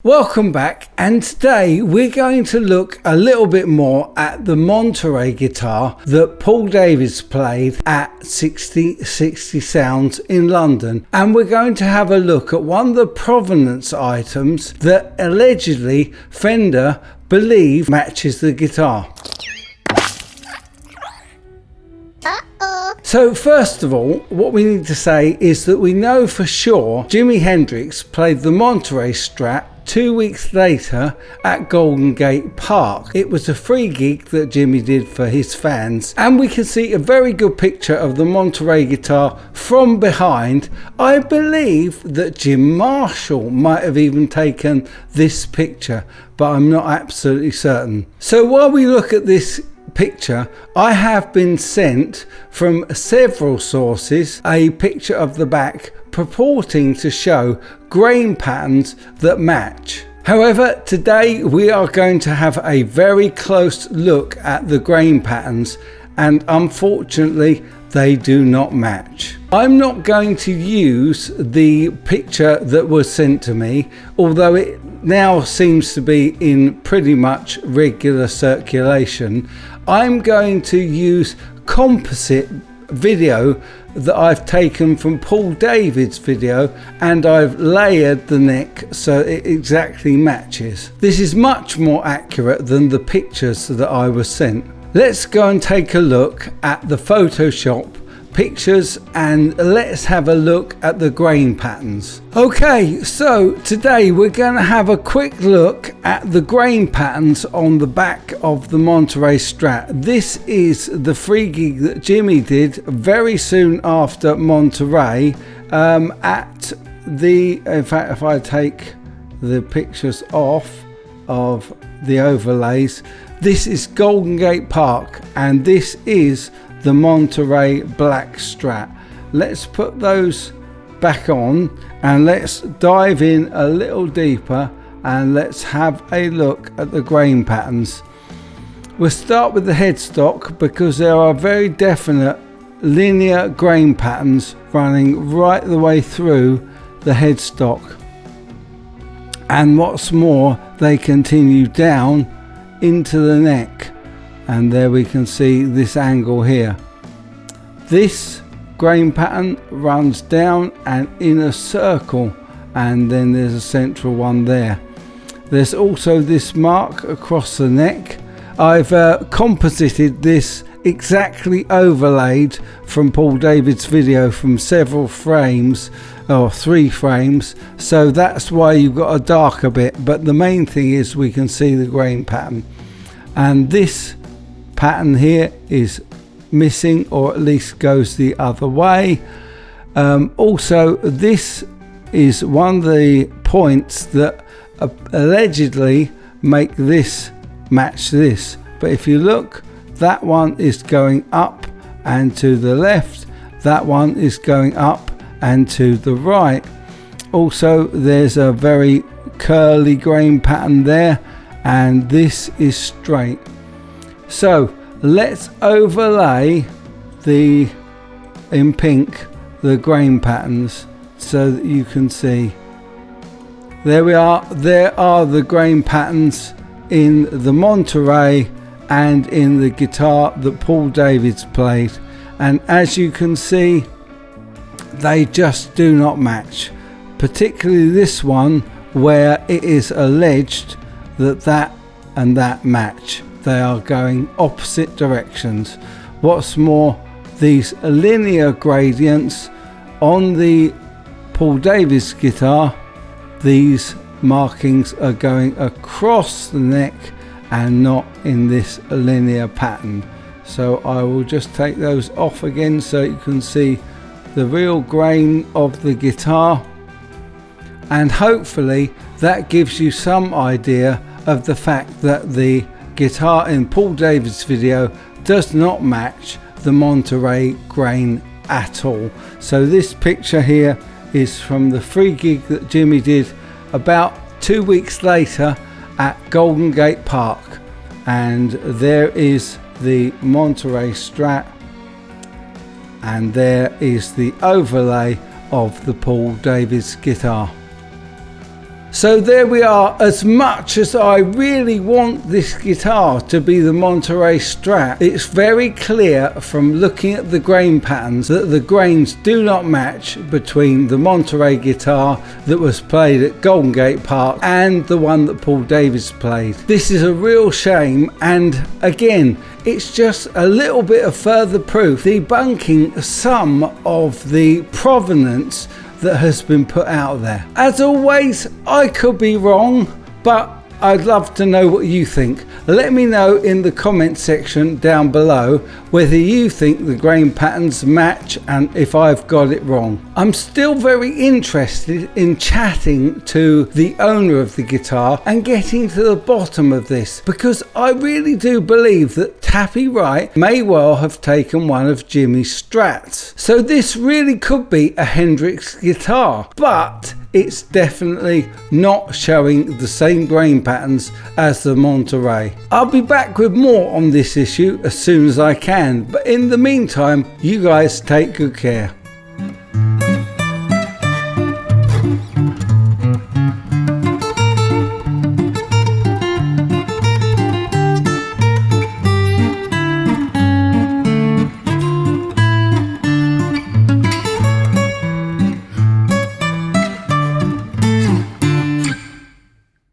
Welcome back, and today we're going to look a little bit more at the Monterey guitar that Paul Davids played at 6060 Sounds in London, and we're going to have a look at one of the provenance items that allegedly Fender believe matches the guitar. So first of all, what we need to say is that we know for sure Jimi Hendrix played the Monterey Strat 2 weeks later at Golden Gate Park. It was a free gig that Jimi did for his fans, and we can see a very good picture of the Monterey guitar from behind. I believe that Jim Marshall might have even taken this picture, but I'm not absolutely certain. So while we look at this picture, I have been sent from several sources a picture of the back purporting to show grain patterns that match. However, today we are going to have a very close look at the grain patterns, and unfortunately they do not match. I'm not going to use the picture that was sent to me, although it now seems to be in pretty much regular circulation. I'm going to use composite video that I've taken from Paul Davids' video, and I've layered the neck so it exactly matches. This is much more accurate than the pictures that I was sent. Let's go and take a look at the Photoshop pictures and let's have a look at the grain patterns. Okay, so today we're going to have a quick look at the grain patterns on the back of the Monterey Strat. This is the free gig that Jimi did very soon after Monterey at the, in fact, if I take the pictures off of the overlays, this is Golden Gate Park and this is the Monterey Black Strat. Let's put those back on and let's dive in a little deeper and let's have a look at the grain patterns. We'll start with the headstock because there are very definite linear grain patterns running right the way through the headstock, and what's more, they continue down into the neck. And there we can see this angle here. This grain pattern runs down and in a circle, and then there's a central one there. There's also this mark across the neck. I've composited this exactly overlaid from Paul Davids' video from several frames, or 3 frames, so that's why you've got a darker bit, but the main thing is we can see the grain pattern. And this pattern here is missing, or at least goes the other way. Also, this is one of the points that allegedly make this match this, but if you look, that one is going up and to the left, that one is going up and to the right. Also, there's a very curly grain pattern there, and this is straight. So let's overlay in pink the grain patterns so that you can see. There we are. There are the grain patterns in the Monterey and in the guitar that Paul Davids played, and as you can see, they just do not match, particularly this one where it is alleged that that and that match. They are going opposite directions. What's more, these linear gradients on the Paul Davids guitar, these markings are going across the neck and not in this linear pattern. So I will just take those off again so you can see the real grain of the guitar, and hopefully that gives you some idea of the fact that the guitar in Paul Davids' video does not match the Monterey grain at all. So this picture here is from the free gig that Jimi did about 2 weeks later at Golden Gate Park, and there is the Monterey Strat, and there is the overlay of the Paul Davids guitar. So there we are. As much as I really want this guitar to be the Monterey Strat, it's very clear from looking at the grain patterns that the grains do not match between the Monterey Guitar that was played at Golden Gate Park and the one that Paul Davids played. This is a real shame, and again, it's just a little bit of further proof debunking some of the provenance that has been put out there. As always, I could be wrong, but I'd love to know what you think. Let me know in the comment section down below whether you think the grain patterns match and if I've got it wrong. I'm still very interested in chatting to the owner of the guitar and getting to the bottom of this, because I really do believe that Tappy Wright may well have taken one of Jimi's Strats. So this really could be a Hendrix guitar, but it's definitely not showing the same grain patterns as the Monterey. I'll be back with more on this issue as soon as I can, but in the meantime, you guys take good care.